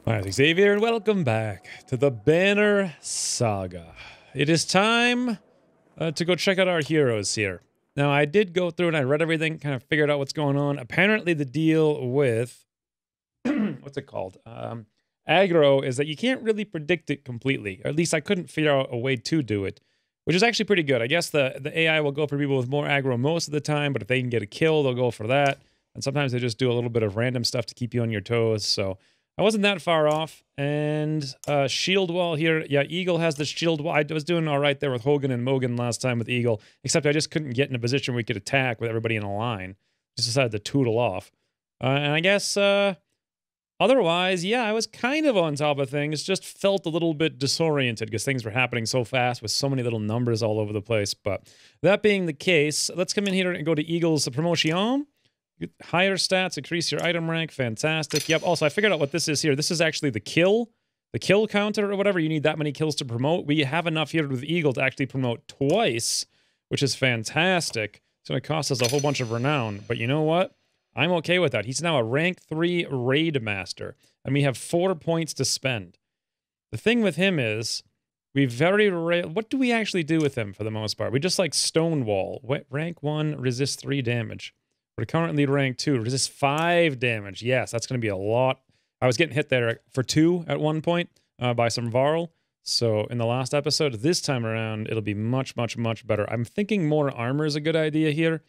Hi, Xavier, and welcome back to the Banner Saga. It is time to go check out our heroes here. Now, I did go through and I read everything, kind of figured out what's going on. Apparently, the deal with... what's it called? Aggro is that you can't really predict it completely. Or at least I couldn't figure out a way to do it, which is actually pretty good. I guess the AI will go for people with more aggro most of the time, but if they can get a kill, they'll go for that. And sometimes they just do a little bit of random stuff to keep you on your toes, so... I wasn't that far off, and shield wall here. Yeah, Eagle has the shield wall. I was doing all right there with Hogan and Mogan last time with Eagle, except I just couldn't get in a position where we could attack with everybody in a line. Just decided to tootle off. And I guess otherwise, yeah, I was kind of on top of things, just felt a little bit disoriented because things were happening so fast with so many little numbers all over the place. But that being the case, let's come in here and go to Eagle's promotion. Higher stats, increase your item rank, fantastic. Yep, also I figured out what this is here. This is actually the kill counter or whatever. You need that many kills to promote. We have enough here with Eagle to actually promote twice, which is fantastic. It's going to cost us a whole bunch of renown, but you know what? I'm okay with that. He's now a rank 3 raid master, and we have 4 points to spend. The thing with him is, we very rare... What do we actually do with him for the most part? We just like stonewall. Rank 1, resist 3 damage. We're currently rank 2. Resist 5 damage. Yes, that's going to be a lot. I was getting hit there for 2 at one point by some Varl. So in the last episode, this time around, it'll be much, much, much better. I'm thinking more armor is a good idea here.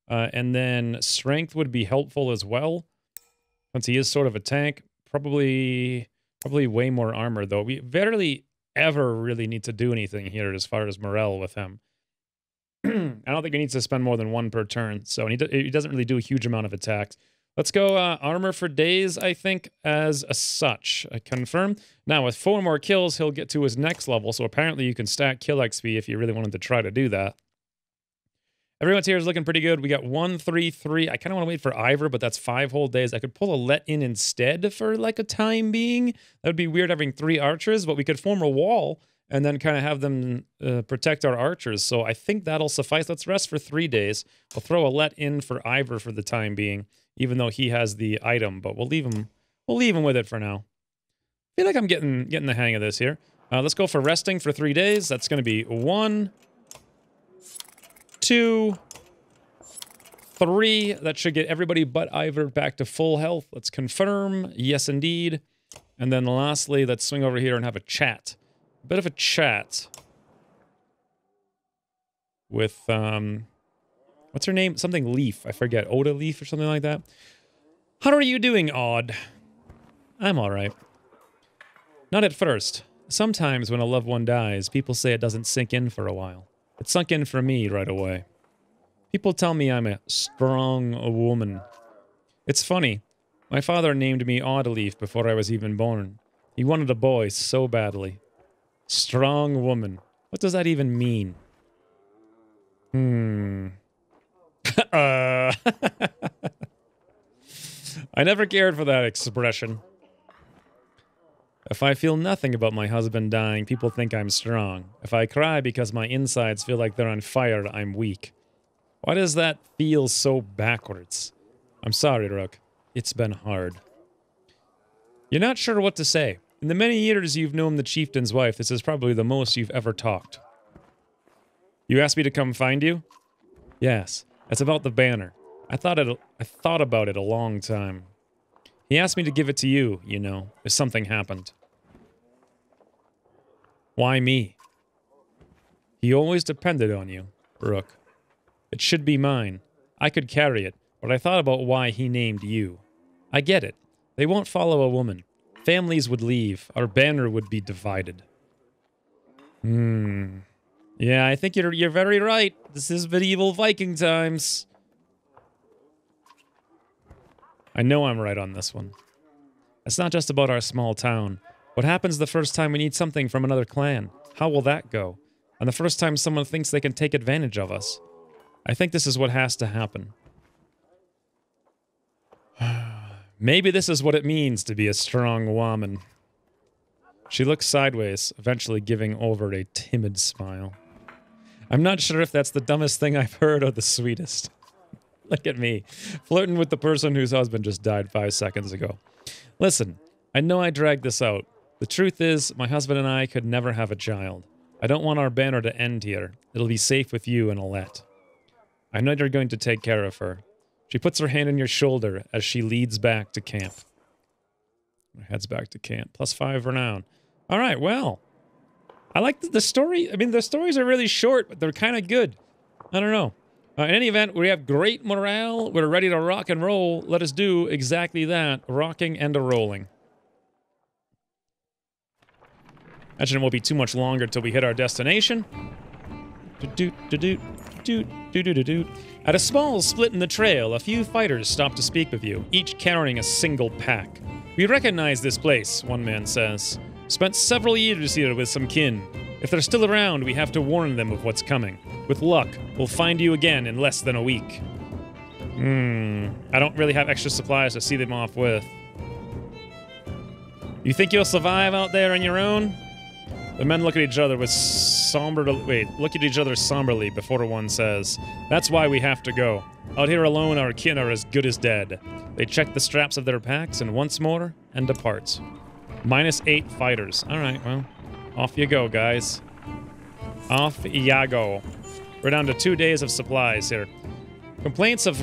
And then strength would be helpful as well. Since he is sort of a tank. Probably way more armor, though. We barely ever really need to do anything here as far as morale with him. I don't think he needs to spend more than 1 per turn, so he doesn't really do a huge amount of attacks. Let's go armor for days, I think, as such. I confirm. Now, with 4 more kills, he'll get to his next level, so apparently you can stack kill XP if you really wanted to try to do that. Everyone's here is looking pretty good. We got 1, 3, 3. I kind of want to wait for Ivor, but that's 5 whole days. I could pull a let in instead for, like, a time being. That would be weird having 3 archers, but we could form a wall and then kind of have them protect our archers. So I think that'll suffice. Let's rest for 3 days. We'll throw a let in for Ivor for the time being, even though he has the item, but we'll leave him with it for now. I feel like I'm getting the hang of this here. Let's go for resting for 3 days. That's going to be 1, 2, 3. That should get everybody but Ivor back to full health. Let's confirm. Yes, indeed. And then lastly, let's swing over here and have a chat. A bit of a chat with, what's her name? Something Leaf. I forget. Oddleif or something like that. How are you doing, Odd? I'm alright. Not at first. Sometimes when a loved one dies, people say it doesn't sink in for a while. It sunk in for me right away. People tell me I'm a strong woman. It's funny. My father named me Oddleif before I was even born. He wanted a boy so badly. Strong woman. What does that even mean? I never cared for that expression. If I feel nothing about my husband dying, people think I'm strong. If I cry because my insides feel like they're on fire, I'm weak. Why does that feel so backwards? I'm sorry, Rook. It's been hard. You're not sure what to say. In the many years you've known the chieftain's wife, this is probably the most you've ever talked. You asked me to come find you? Yes, it's about the banner. I thought about it a long time. He asked me to give it to you, you know, if something happened. Why me? He always depended on you, Rook. It should be mine. I could carry it, but I thought about why he named you. I get it. They won't follow a woman. Families would leave. Our banner would be divided. Yeah, I think you're very right. This is medieval Viking times. I know I'm right on this one. It's not just about our small town. What happens the first time we need something from another clan? How will that go? And the first time someone thinks they can take advantage of us? I think this is what has to happen. Maybe this is what it means to be a strong woman. She looks sideways, eventually giving over a timid smile. I'm not sure if that's the dumbest thing I've heard or the sweetest. Look at me, flirting with the person whose husband just died 5 seconds ago. Listen, I know I dragged this out. The truth is, my husband and I could never have a child. I don't want our banner to end here. It'll be safe with you and Alette. I know you're going to take care of her. She puts her hand on your shoulder as she leads back to camp. Heads back to camp. +5 renown. All right, well. I like the story. I mean, the stories are really short, but they're kind of good. I don't know. In any event, we have great morale. We're ready to rock and roll. Let us do exactly that. Rocking and a-rolling. Imagine it won't be too much longer till we hit our destination. At a small split in the trail, a few fighters stop to speak with you, each carrying a single pack. We recognize this place, one man says. Spent several years here with some kin. If they're still around, we have to warn them of what's coming. With luck, we'll find you again in less than a week. I don't really have extra supplies to see them off with. You think you'll survive out there on your own? The men look at each other with look at each other somberly before one says, "That's why we have to go. Out here alone, our kin are as good as dead." They check the straps of their packs and once more, and depart. -8 fighters. Alright, well, off you go, guys. Off ya go. We're down to 2 days of supplies here. Complaints of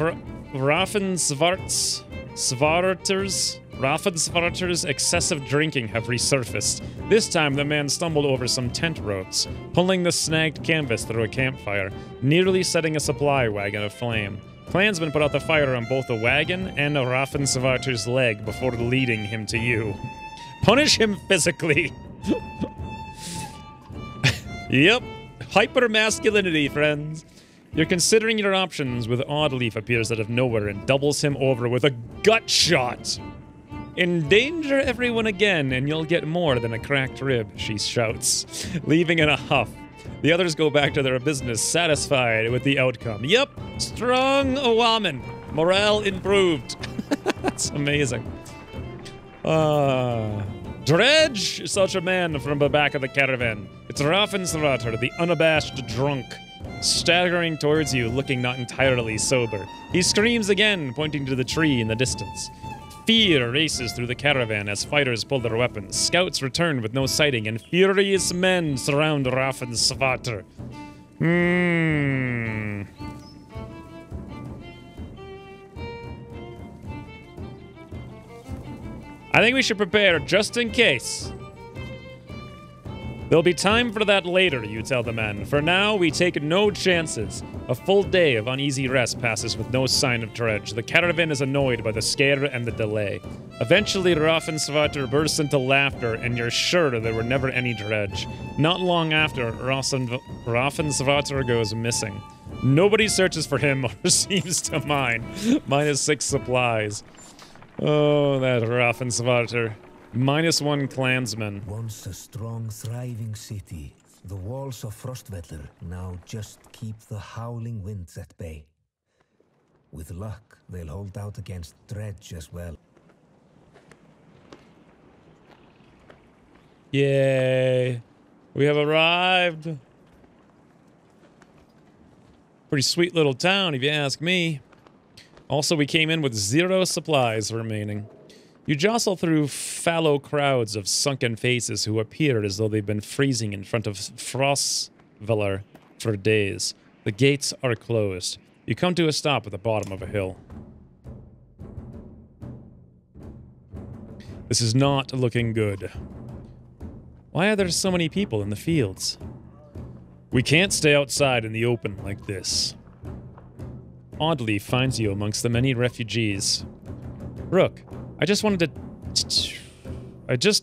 Raffensvarter's excessive drinking have resurfaced. This time, the man stumbled over some tent ropes, pulling the snagged canvas through a campfire, nearly setting a supply wagon aflame. Clansmen put out the fire on both the wagon and Raffensvarter's leg before leading him to you. Punish him physically. Yep. Hyper-masculinity, friends. You're considering your options with Oddleif appears out of nowhere and doubles him over with a gut shot. Endanger everyone again, and you'll get more than a cracked rib, she shouts, leaving in a huff. The others go back to their business, satisfied with the outcome. Yep, strong woman. Morale improved. That's amazing. Dredge, such a man from the back of the caravan. It's Raffensvarter, the unabashed drunk, staggering towards you, looking not entirely sober. He screams again, pointing to the tree in the distance. Fear races through the caravan as fighters pull their weapons. Scouts return with no sighting, and furious men surround Raffensvarter. I think we should prepare just in case. There'll be time for that later, you tell the men. For now, we take no chances. A full day of uneasy rest passes with no sign of Dredge. The caravan is annoyed by the scare and the delay. Eventually, Raffensvarter bursts into laughter, and you're sure there were never any Dredge. Not long after, Raffensvarter goes missing. Nobody searches for him or seems to mind. -6 supplies. Oh, that Raffensvarter. -1 clansman. Once a strong, thriving city, the walls of Frostvellr now just keep the howling winds at bay. With luck, they'll hold out against Dredge as well. Yay. We have arrived. Pretty sweet little town, if you ask me. Also, we came in with 0 supplies remaining. You jostle through fallow crowds of sunken faces who appear as though they've been freezing in front of Frostvellr for days. The gates are closed. You come to a stop at the bottom of a hill. This is not looking good. Why are there so many people in the fields? We can't stay outside in the open like this. Oddleif finds you amongst the many refugees. Rook, I just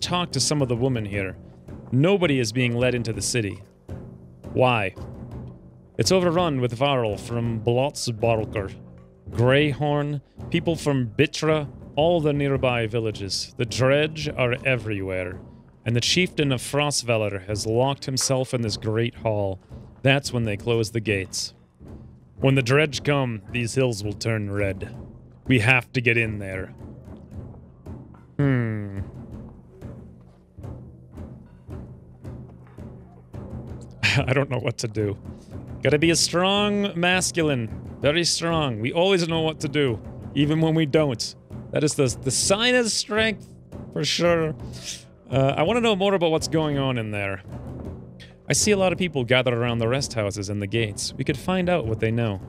talked to some of the women here. Nobody is being led into the city. Why? It's overrun with Varl from Blotsbalker, Greyhorn, people from Bitra, all the nearby villages. The Dredge are everywhere. And the chieftain of Frostvellr has locked himself in this great hall. That's when they close the gates. When the Dredge come, these hills will turn red. We have to get in there. I don't know what to do. Gotta be a strong masculine. Very strong. We always know what to do, even when we don't. That is the sign of strength. For sure. I want to know more about what's going on in there. I see a lot of people gathered around the rest houses and the gates. We could find out what they know.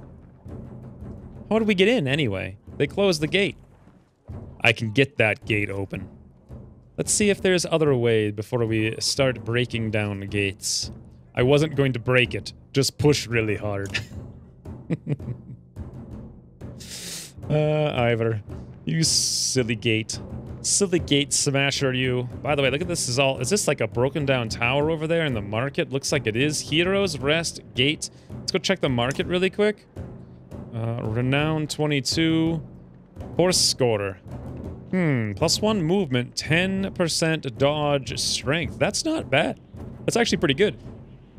How did we get in, anyway? They closed the gate. I can get that gate open. Let's see if there's other way before we start breaking down the gates. I wasn't going to break it. Just push really hard. Ivor. You silly gate. Silly gate smasher, you. By the way, look at this. Is this like a broken down tower over there in the market? Looks like it is. Heroes, rest, gate. Let's go check the market really quick. Renown 22. Horse scorer. +1 movement, 10% dodge strength. That's not bad. That's actually pretty good.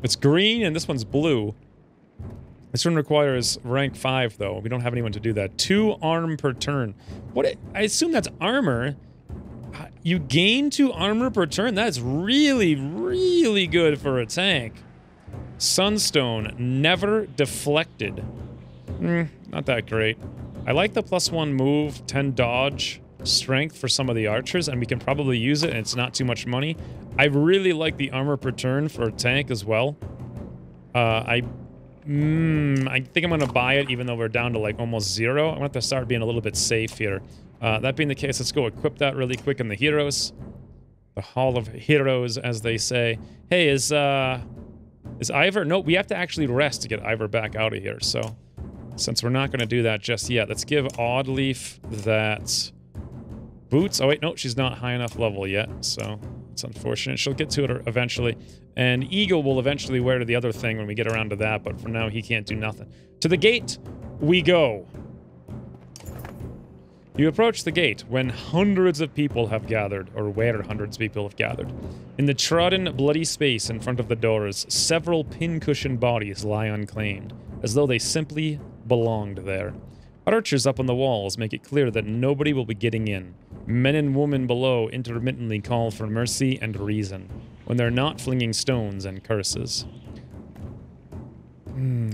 It's green and this one's blue. This one requires rank 5 though. We don't have anyone to do that. 2 arm per turn. I assume that's armor. You gain 2 armor per turn? That's really, really good for a tank. Sunstone, never deflected. Not that great. I like the +1 move, 10 dodge, strength for some of the archers, and we can probably use it and it's not too much money. I really like the armor per turn for a tank as well. I think I'm going to buy it even though we're down to like almost 0. I'm going to have to start being a little bit safe here. That being the case, let's go equip that really quick in the heroes. The Hall of Heroes, as they say. Hey, is Ivor? No, we have to actually rest to get Ivor back out of here, so since we're not going to do that just yet, let's give Oddleif that boots. Oh wait, no, she's not high enough level yet, so it's unfortunate. She'll get to it eventually. And Eagle will eventually wear the other thing when we get around to that, but for now he can't do nothing. To the gate we go. You approach the gate when hundreds of people have gathered, or where hundreds of people have gathered. In the trodden, bloody space in front of the doors, several pincushion bodies lie unclaimed, as though they simply belonged there. Archers up on the walls make it clear that nobody will be getting in. Men and women below intermittently call for mercy and reason, when they're not flinging stones and curses.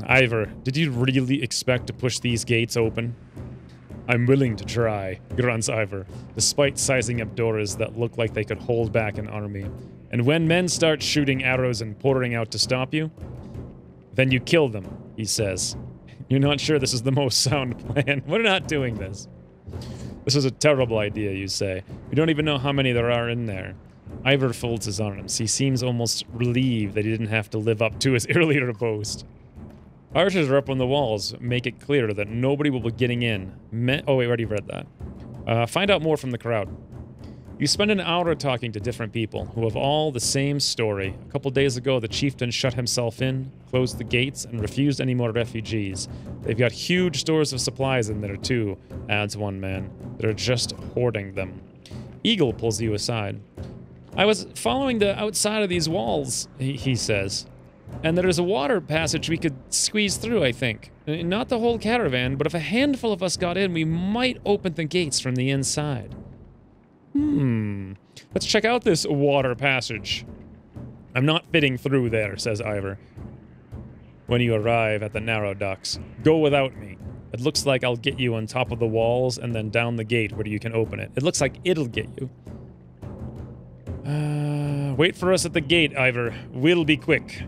Ivor, did you really expect to push these gates open? I'm willing to try, grunts Ivor, despite sizing up doors that look like they could hold back an army. And when men start shooting arrows and pouring out to stop you, then you kill them, he says. You're not sure this is the most sound plan. We're not doing this. This is a terrible idea, you say. We don't even know how many there are in there. Ivor folds his arms. He seems almost relieved that he didn't have to live up to his earlier boast. Archers are up on the walls, make it clear that nobody will be getting in. Oh, we already read that. Find out more from the crowd. You spend an hour talking to different people who have all the same story. A couple days ago, the chieftain shut himself in, closed the gates, and refused any more refugees. They've got huge stores of supplies in there too, adds one man. They're just hoarding them. Eagle pulls you aside. I was following the outside of these walls, he says. And there's a water passage we could squeeze through, I think. Not the whole caravan, but if a handful of us got in, we might open the gates from the inside. Let's check out this water passage. I'm not fitting through there, says Ivor. When you arrive at the narrow docks, go without me. It looks like I'll get you on top of the walls and then down the gate where you can open it. It looks like it'll get you. Wait for us at the gate, Ivor. We'll be quick.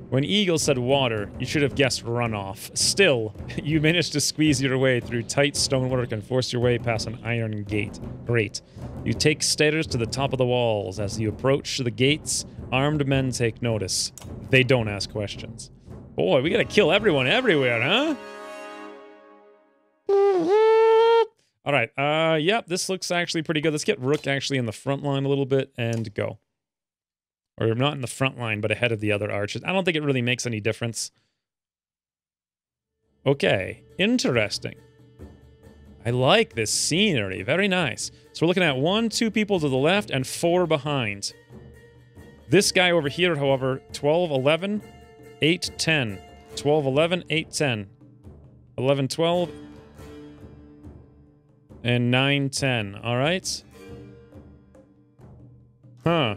When Eagle said water, you should have guessed runoff. Still, you managed to squeeze your way through tight stonework and force your way past an iron gate. Great. You take stairs to the top of the walls. As you approach the gates, armed men take notice. They don't ask questions. Boy, we gotta kill everyone everywhere, huh? Alright, yep, this looks actually pretty good. Let's get Rook actually in the front line a little bit and go. Or not in the front line, but ahead of the other archers. I don't think it really makes any difference. Okay, interesting. I like this scenery. Very nice. So we're looking at 1, 2 people to the left and 4 behind. This guy over here, however, 12, 11, 8, 10. 12, 11, 8, 10. 11, 12, and 9, 10. All right. Huh.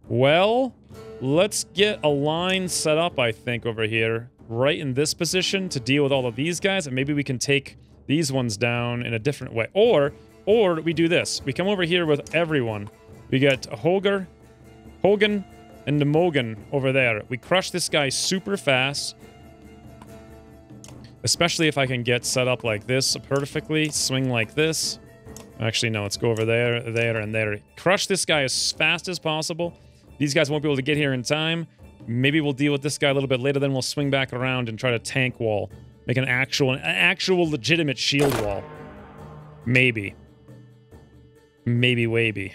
Well, let's get a line set up, I think, over here, right in this position to deal with all of these guys, and maybe we can take these ones down in a different way. Or Or we do this. We come over here with everyone. We get Hogan, and the Mogan over there. We crush this guy super fast. Especially if I can get set up like this perfectly. Swing like this. Actually, no, let's go over there, there, and there. Crush this guy as fast as possible. These guys won't be able to get here in time. Maybe we'll deal with this guy a little bit later, then we'll swing back around and try to tank wall. Make an actual legitimate shield wall. Maybe. Maybe waybe.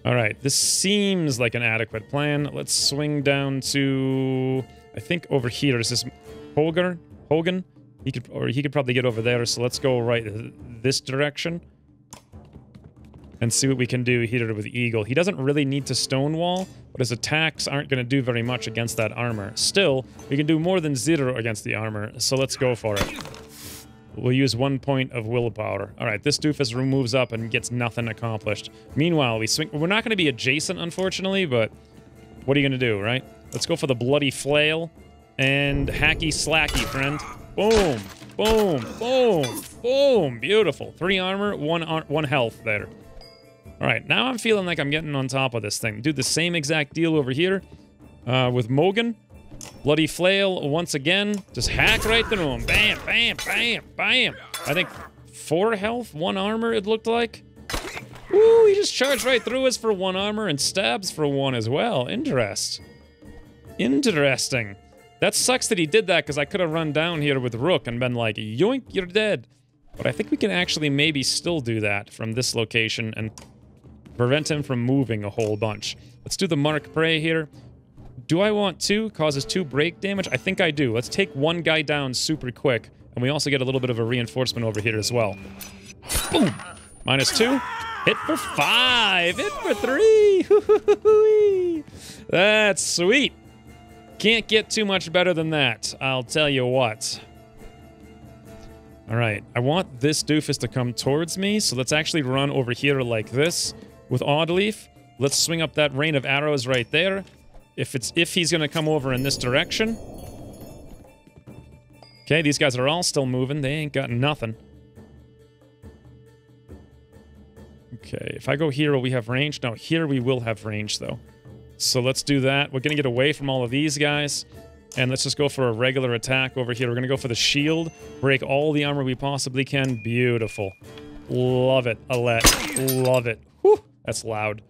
Alright, this seems like an adequate plan. Let's swing down to... I think over here. Is this Hogan? He could probably get over there, so let's go right this direction. And see what we can do here with Eagle. He doesn't really need to stonewall, but his attacks aren't going to do very much against that armor. Still, we can do more than 0 against the armor, so let's go for it. We'll use 1 point of willpower. Alright, this doofus moves up and gets nothing accomplished. Meanwhile, we swing... We're not going to be adjacent, unfortunately, but... What are you going to do, right? Let's go for the bloody flail. And hacky slacky, friend. Boom! Boom! Boom! Boom! Beautiful. 3 armor, 1 health there. Alright, now I'm feeling like I'm getting on top of this thing. Do the same exact deal over here. With Mogan. Bloody flail once again. Just hack right through him. Bam, bam, bam, bam. I think 4 health, 1 armor it looked like. Ooh, he just charged right through us for 1 armor and stabs for 1 as well. Interesting. That sucks that he did that because I could have run down here with Rook and been like, yoink, you're dead. But I think we can actually maybe still do that from this location and prevent him from moving a whole bunch. Let's do the Mark Prey here. Do I want 2? Causes 2 break damage? I think I do. Let's take 1 guy down super quick. And we also get a little bit of a reinforcement over here as well. Boom! -2. Hit for 5! Hit for 3! That's sweet! Can't get too much better than that, I'll tell you what. Alright, I want this doofus to come towards me, so let's actually run over here like this with Oddleif. Let's swing up that rain of arrows right there. If he's gonna come over in this direction. Okay, these guys are all still moving. They ain't got nothing. Okay, if I go here, will we have range? No, here we will have range, though. So let's do that. We're gonna get away from all of these guys. And let's just go for a regular attack over here. We're gonna go for the shield. Break all the armor we possibly can. Beautiful. Love it, Alette. Love it. Whew, that's loud.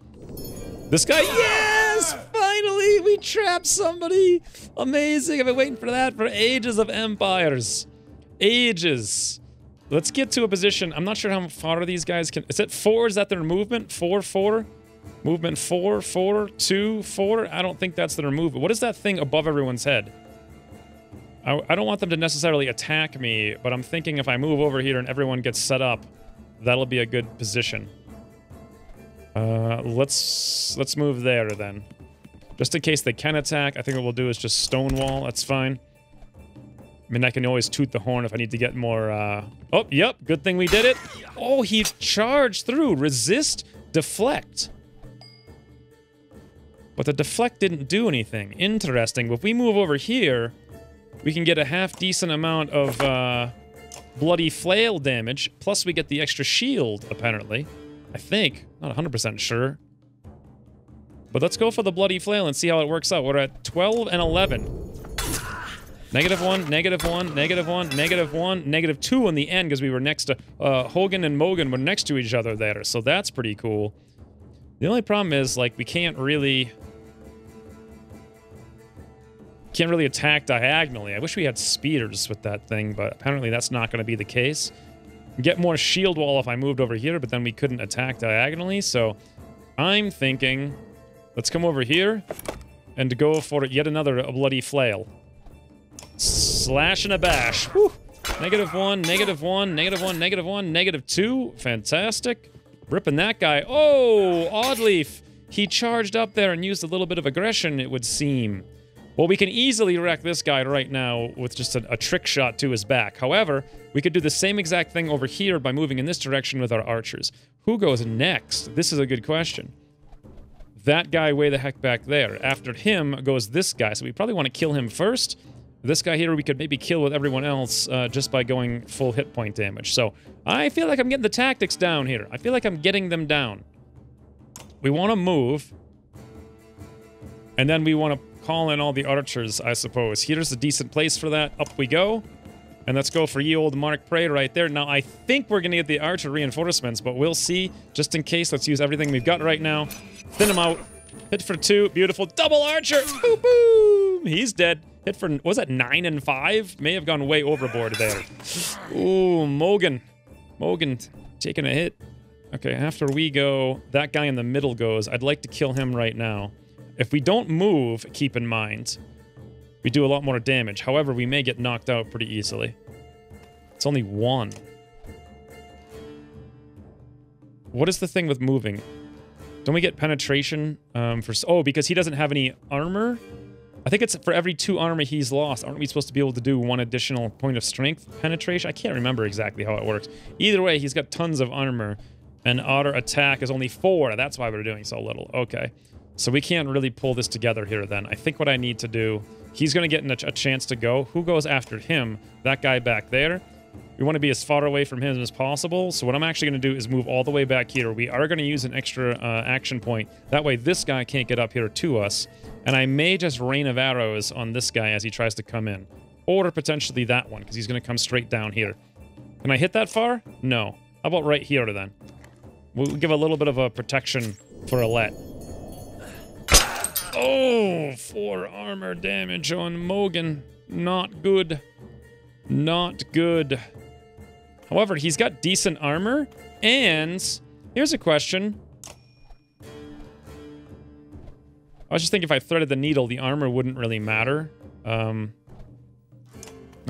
This guy, yes! Finally, we trapped somebody! Amazing, I've been waiting for that for ages of empires. Ages. Let's get to a position. I'm not sure how far these guys can... Is it 4? Is that their movement? 4, 4? Movement 4, 4, 2, 4? I don't think that's their movement. What is that thing above everyone's head? I don't want them to necessarily attack me, but I'm thinking if I move over here and everyone gets set up, that'll be a good position. Let's move there then. Just in case they can attack, I think what we'll do is just stonewall. That's fine. I mean, I can always toot the horn if I need to get more, Oh, yep, good thing we did it. Oh, he charged through. Resist, deflect. But the deflect didn't do anything. Interesting. But if we move over here, we can get a half-decent amount of, bloody flail damage. Plus we get the extra shield, apparently. I think. Not 100% sure. But let's go for the bloody flail and see how it works out. We're at 12 and 11. -1, -1, -1, -1, -2 in the end because we were next to... Hogan and Mogan were next to each other there, so that's pretty cool. The only problem is, like, we can't really attack diagonally. I wish we had spears with that thing, but apparently that's not going to be the case. Get more shield wall if I moved over here, but then we couldn't attack diagonally, so I'm thinking... Let's come over here and go for yet another bloody flail. Slash and a bash. Whew. -1, -1, -1, -1, -2. Fantastic. Ripping that guy. Oh, Oddleif. He charged up there and used a little bit of aggression, it would seem. Well, we can easily wreck this guy right now with just a trick shot to his back. However, we could do the same exact thing over here by moving in this direction with our archers. Who goes next? This is a good question. That guy way the heck back there. After him goes this guy, so we probably want to kill him first. This guy here we could maybe kill with everyone else just by going full hit point damage. So I feel like I'm getting the tactics down here. I feel like I'm getting them down. We want to move. And then we want to call in all the archers, I suppose. Here's a decent place for that. Up we go. And let's go for ye old Mark Prey right there. Now, I think we're going to get the archer reinforcements, but we'll see. Just in case, let's use everything we've got right now. Thin him out. Hit for 2. Beautiful. Double archer. Boom, boom. He's dead. Hit for, was that 9 and 5? May have gone way overboard there. Ooh, Mogan. Mogan taking a hit. Okay, after we go, that guy in the middle goes. I'd like to kill him right now. If we don't move, keep in mind, we do a lot more damage. However, we may get knocked out pretty easily. It's only 1. What is the thing with moving? Don't we get penetration for... Oh, because he doesn't have any armor? I think it's for every 2 armor he's lost. Aren't we supposed to be able to do 1 additional point of strength penetration? I can't remember exactly how it works. Either way, he's got tons of armor. And auto attack is only 4. That's why we're doing so little. Okay. So we can't really pull this together here then. I think what I need to do... He's going to get a chance to go. Who goes after him? That guy back there. We want to be as far away from him as possible. So what I'm actually going to do is move all the way back here. We are going to use an extra action point. That way this guy can't get up here to us. And I may just rain of arrows on this guy as he tries to come in. Or potentially that one, because he's going to come straight down here. Can I hit that far? No. How about right here then? We'll give a little bit of a protection for Alette. Oh, 4 armor damage on Mogan. Not good. Not good. However, he's got decent armor. And here's a question. I was just thinking if I threaded the needle, the armor wouldn't really matter. Not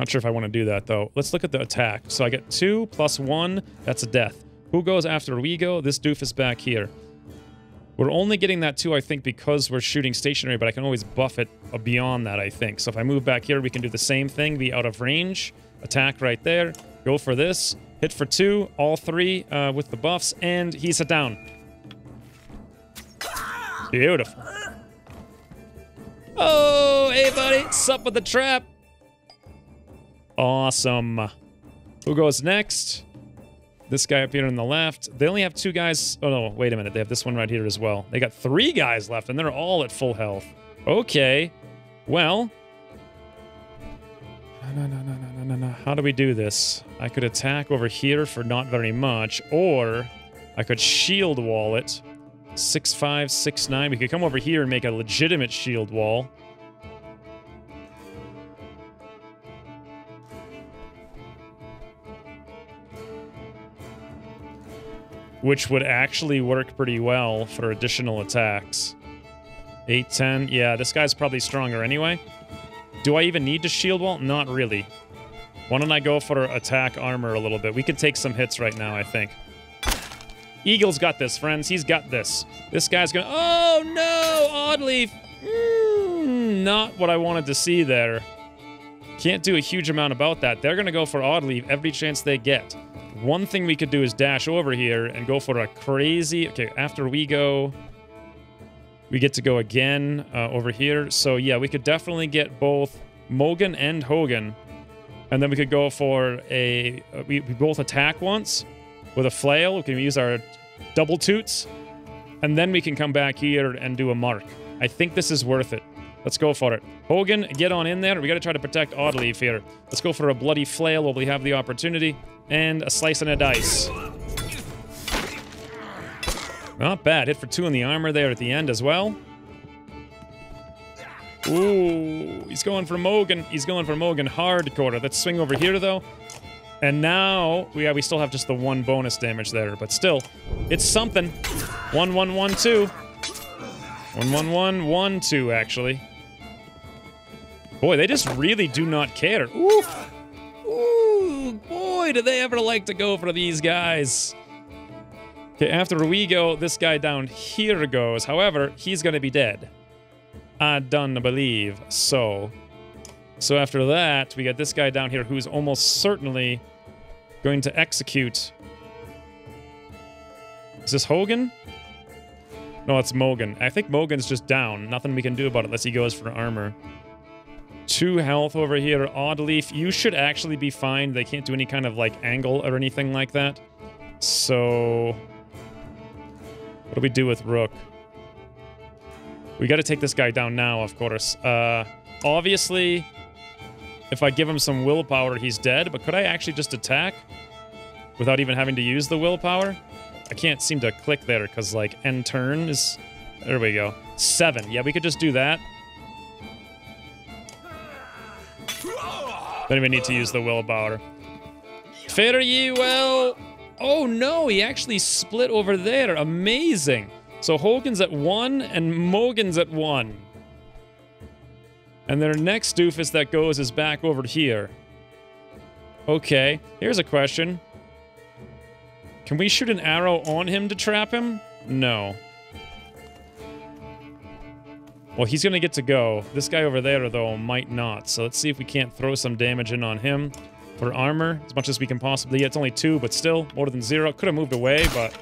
sure if I want to do that, though. Let's look at the attack. So I get 2 plus 1. That's a death. Who goes after we go? This doofus back here. We're only getting that 2, I think, because we're shooting stationary, but I can always buff it beyond that, I think. So if I move back here, we can do the same thing, be out of range, attack right there, go for this, hit for 2, all 3 with the buffs, and he's a down. Beautiful. Oh, hey, buddy, sup with the trap? Awesome. Who goes next? This guy up here on the left. They only have 2 guys. Oh, no, wait a minute. They have this one right here as well. They got 3 guys left, and they're all at full health. Okay. Well. No. How do we do this? I could attack over here for not very much, or I could shield wall it. 6'5", 6'9". We could come over here and make a legitimate shield wall. Which would actually work pretty well for additional attacks. 8'10". Yeah, this guy's probably stronger anyway. Do I even need to shield wall? Not really. Why don't I go for attack armor a little bit? We can take some hits right now, I think. Eagle's got this, friends. He's got this. This guy's gonna... Oh, no! Oddleif! Not what I wanted to see there. Can't do a huge amount about that. They're gonna go for Oddleif every chance they get. One thing we could do is dash over here and go for a crazy... Okay, after we go... We get to go again over here. So, yeah, we could definitely get both Mogan and Hogan. And then we could go for a... We both attack once with a flail. We can use our double toots. And then we can come back here and do a mark. I think this is worth it. Let's go for it. Hogan, get on in there. We got to try to protect Oddleif here. Let's go for a bloody flail while we have the opportunity. And a slice and a dice. Not bad. Hit for 2 in the armor there at the end as well. Ooh, he's going for Mogan. He's going for Mogan hardcore. Let's swing over here, though. And now, we still have just the 1 bonus damage there. But still, it's something. 1, 1, 1, 2. 1, 1, 1, 1, 2, actually. Boy, they just really do not care. Ooh. Ooh, boy, do they ever like to go for these guys. Okay, after we go, this guy down here goes. However, he's going to be dead. I don't believe so. So after that, we got this guy down here who's almost certainly going to execute. Is this Hogan? No, it's Mogan. I think Mogan's just down. Nothing we can do about it unless he goes for armor. 2 health over here. Oddleif, you should actually be fine. They can't do any kind of, like, angle or anything like that. So... what do we do with Rook? We gotta take this guy down now, of course. Obviously, if I give him some willpower, he's dead. But could I actually just attack without even having to use the willpower? I can't seem to click there because, like, end turn is... there we go. 7. Yeah, we could just do that. Don't even need to use the willpower. Fare ye well. Oh no, he actually split over there. Amazing. So Hogan's at 1 and Mogan's at 1. And their next doofus that goes is back over here. Okay, here's a question. Can we shoot an arrow on him to trap him? No. Well, he's gonna get to go. This guy over there, though, might not. So let's see if we can't throw some damage in on him for armor, as much as we can possibly get. It's only 2, but still, more than 0. Could have moved away, but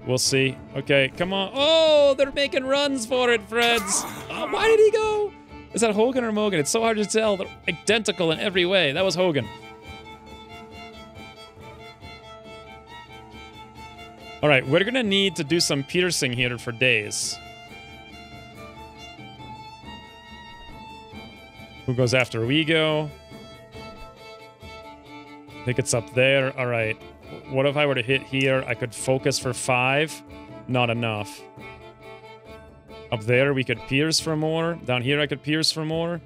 we'll see. Okay, come on. Oh, they're making runs for it, Freds. Oh, why did he go? Is that Hogan or Mogan? It's so hard to tell. They're identical in every way. That was Hogan. All right, we're gonna need to do some piercing here for days. Who goes after we go? I think it's up there. All right. What if I were to hit here? I could focus for 5. Not enough. Up there, we could pierce for more. Down here, I could pierce for more.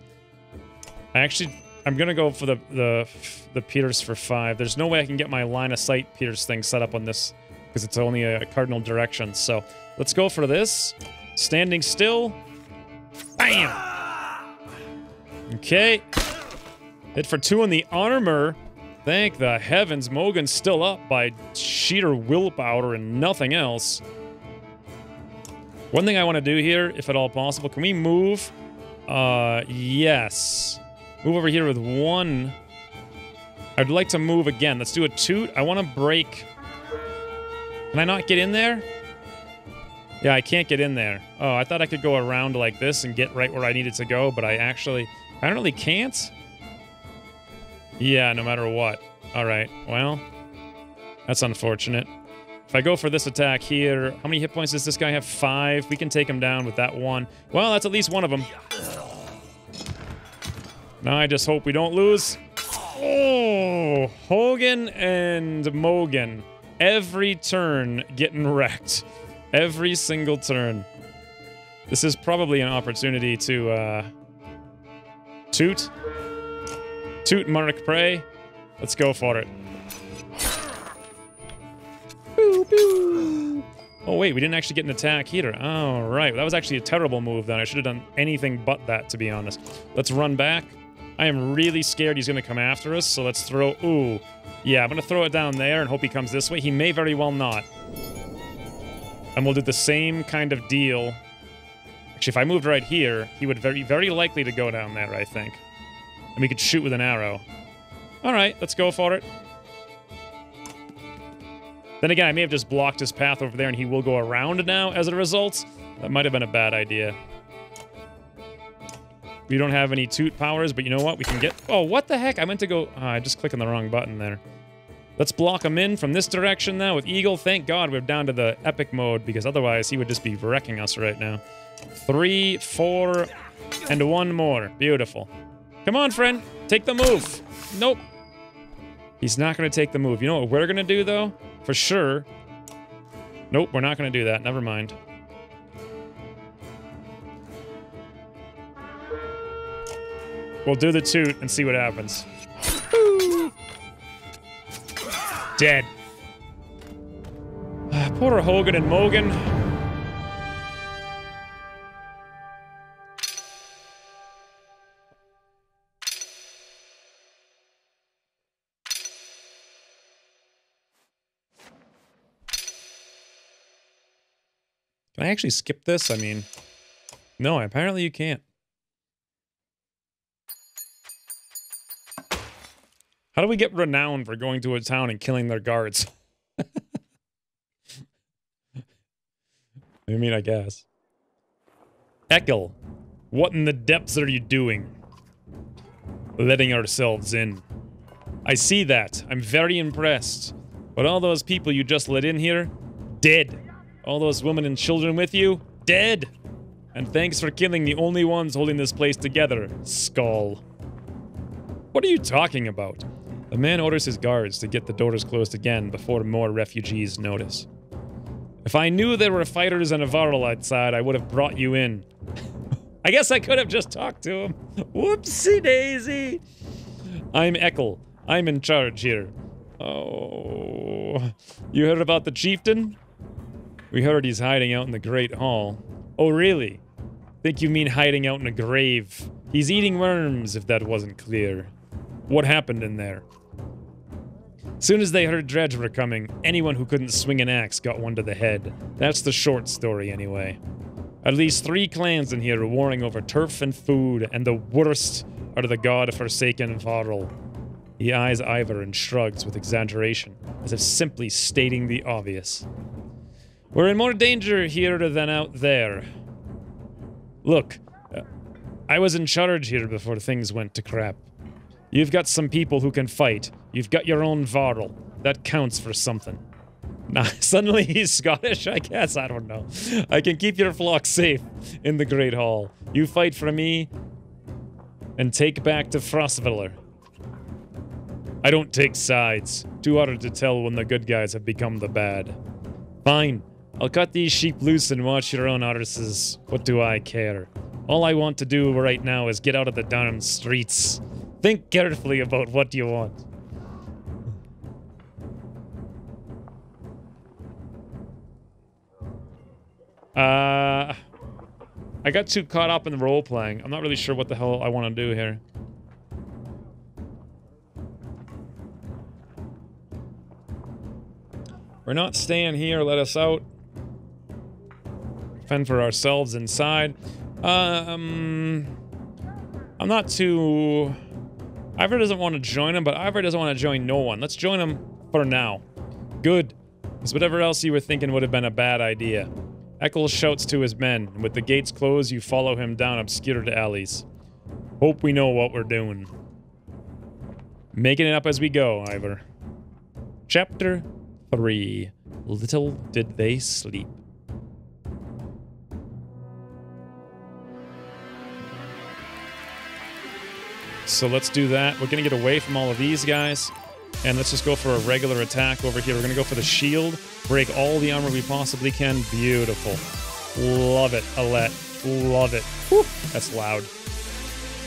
I'm gonna go for the pierce for 5. There's no way I can get my line of sight pierce thing set up on this because it's only a cardinal direction. So let's go for this. Standing still. Bam! Okay. Hit for 2 on the armor. Thank the heavens. Mogan's still up by sheer willpower and nothing else. One thing I want to do here, if at all possible, can we move? Yes. Move over here with 1. I'd like to move again. Let's do a toot. I want to break. Can I not get in there? Yeah, I can't get in there. Oh, I thought I could go around like this and get right where I needed to go, but I apparently can't. Yeah, no matter what. All right, well, that's unfortunate. If I go for this attack here, how many hit points does this guy have? 5. We can take him down with that 1. Well, that's at least one of them. Now I just hope we don't lose. Oh, Hogan and Mogan. Every turn getting wrecked. Every single turn. This is probably an opportunity to, toot. Toot, Mark Prey. Let's go for it. Boo, boo. Oh, wait, we didn't actually get an attack either. All right, that was actually a terrible move then. I should have done anything but that, to be honest. Let's run back. I am really scared he's going to come after us, so let's throw... Ooh. Yeah, I'm going to throw it down there and hope he comes this way. He may very well not. And we'll do the same kind of deal. Actually, if I moved right here, he would very likely to go down there, I think. And we could shoot with an arrow. All right, let's go for it. Then again, I may have just blocked his path over there and he will go around now as a result. That might have been a bad idea. We don't have any toot powers, but you know what? We can get... Oh, what the heck? I meant to go... Oh, I just clicked on the wrong button there. Let's block him in from this direction now with Eagle. Thank God we're down to the epic mode because otherwise he would just be wrecking us right now. 3, 4, and 1 more. Beautiful. Come on, friend. Take the move. Nope. He's not going to take the move. You know what we're going to do, though? For sure. Nope, we're not going to do that. Never mind. We'll do the toot and see what happens. Woo! Dead. Poor Hogan and Mogan. Can I actually skip this? I mean, no, apparently you can't. How do we get renowned for going to a town and killing their guards? I mean, I guess. Ekkill, what in the depths are you doing? letting ourselves in. I see that. I'm very impressed. But all those people you just let in here, dead. All those women and children with you, dead. And thanks for killing the only ones holding this place together, Skull. What are you talking about? The man orders his guards to get the doors closed again before more refugees notice. If I knew there were fighters and a Varl outside, I would have brought you in. I guess I could have just talked to him. Whoopsie daisy. I'm Ekkill. I'm in charge here. Oh. You heard about the chieftain? We heard he's hiding out in the Great Hall. Oh, really? Think you mean hiding out in a grave. He's eating worms, if that wasn't clear. What happened in there? Soon as they heard Dredge were coming, anyone who couldn't swing an axe got one to the head. That's the short story, anyway. At least 3 clans in here are warring over turf and food, and the worst are the god-forsaken Varl. He eyes Ivor and shrugs with exaggeration, as if simply stating the obvious. We're in more danger here than out there. Look, I was in charge here before things went to crap. You've got some people who can fight. You've got your own Varl. That counts for something. Nah, suddenly he's Scottish, I guess. I don't know. I can keep your flock safe in the Great Hall. You fight for me and take back to Frostvellr. I don't take sides. Too hard to tell when the good guys have become the bad. Fine. I'll cut these sheep loose and watch your own artists. What do I care? All I want to do right now is get out of the darn streets. Think carefully about what you want. I got too caught up in the role-playing. I'm not really sure what the hell I want to do here. We're not staying here, let us out. Fend for ourselves inside. I'm not too... Ivor doesn't want to join him, but Ivor doesn't want to join no one. Let's join him for now. Good. Because whatever else you were thinking would have been a bad idea. Ekkill shouts to his men, and with the gates closed, you follow him down obscured alleys. Hope we know what we're doing. Making it up as we go, Ivor. Chapter 3. Little did they sleep. So let's do that. We're gonna get away from all of these guys. And let's just go for a regular attack over here. We're gonna go for the shield. Break all the armor we possibly can. Beautiful. Love it, Alette. Love it. Whew, that's loud.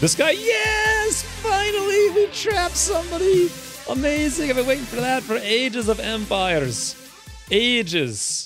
This guy, yes! Finally, we trapped somebody! Amazing, I've been waiting for that for ages of empires. Ages.